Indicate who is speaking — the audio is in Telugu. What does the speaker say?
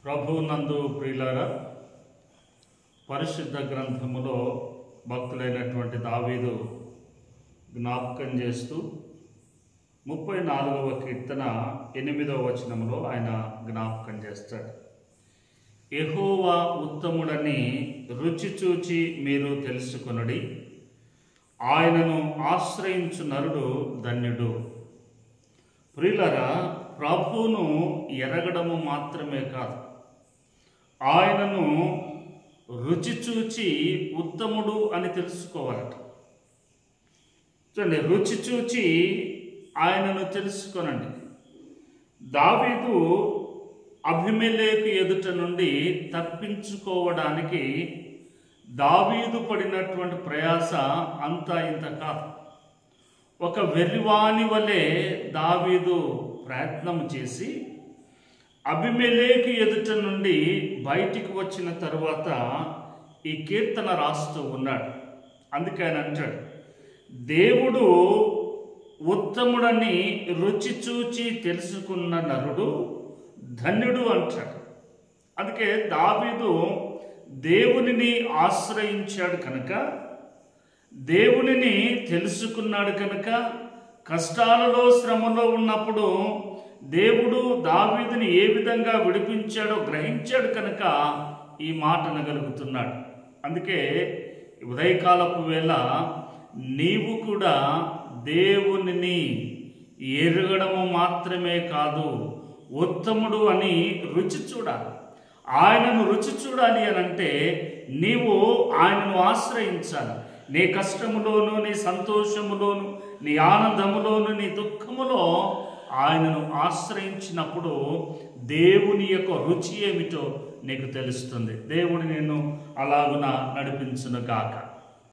Speaker 1: ప్రభునందు ప్రియులారా, పరిశుద్ధ గ్రంథములో భక్తుడైనటువంటి దావీదు జ్ఞాపకం చేస్తూ 34వ కీర్తన 8వ వచనంలో ఆయన జ్ఞాపకం చేస్తాడు. యెహోవా ఉత్తముడని రుచి చూచి మీరు తెలుసుకొనుడి, ఆయనను ఆశ్రయించు నరుడు ధన్యుడు. ప్రియులారా, ప్రభువును ఎరగడము మాత్రమే కాదు, ఆయనను రుచి చూచి ఉత్తముడు అని తెలుసుకోవాలట. చూడండి, రుచి చూచి ఆయనను తెలుసుకొనండి. దావీదు అబీమెలెకు ఎదుట నుండి తప్పించుకోవడానికి దావీదు పడినటువంటి ప్రయాస అంతా ఇంత కాదు. ఒక వెర్రివాని వలె దావీదు ప్రయత్నం చేసి అబీమెలెకు ఎదుట నుండి బయటికి వచ్చిన తరువాత ఈ కీర్తన రాస్తూ ఉన్నాడు. అందుకే ఆయన అంటాడు, దేవుడు ఉత్తముడని రుచి చూచి తెలుసుకున్న నరుడు ధన్యుడు అంటాడు. అందుకే దావీదు దేవునిని ఆశ్రయించాడు కనుక, దేవునిని తెలుసుకున్నాడు కనుక, కష్టాలలో శ్రమలో ఉన్నప్పుడు దేవుడు దావీదుని ఏ విధంగా విడిపించాడో గ్రహించాడు కనుక ఈ మాట అనగలుగుతున్నాడు. అందుకే ఉదయకాలపు వేళ నీవు కూడా దేవునిని ఎరగడము మాత్రమే కాదు, ఉత్తముడు అని రుచి చూడాలి. ఆయనను రుచి చూడాలి అని అంటే నీవు ఆయనను ఆశ్రయించాలి. నీ కష్టములోను, నీ సంతోషములోను, నీ ఆనందములోను, నీ దుఃఖములో ఆయనను ఆశ్రయించినప్పుడు దేవుని యొక్క రుచి ఏమిటో నీకు తెలుస్తుంది. దేవుడు నిన్ను అలాగున నడిపించును గాక.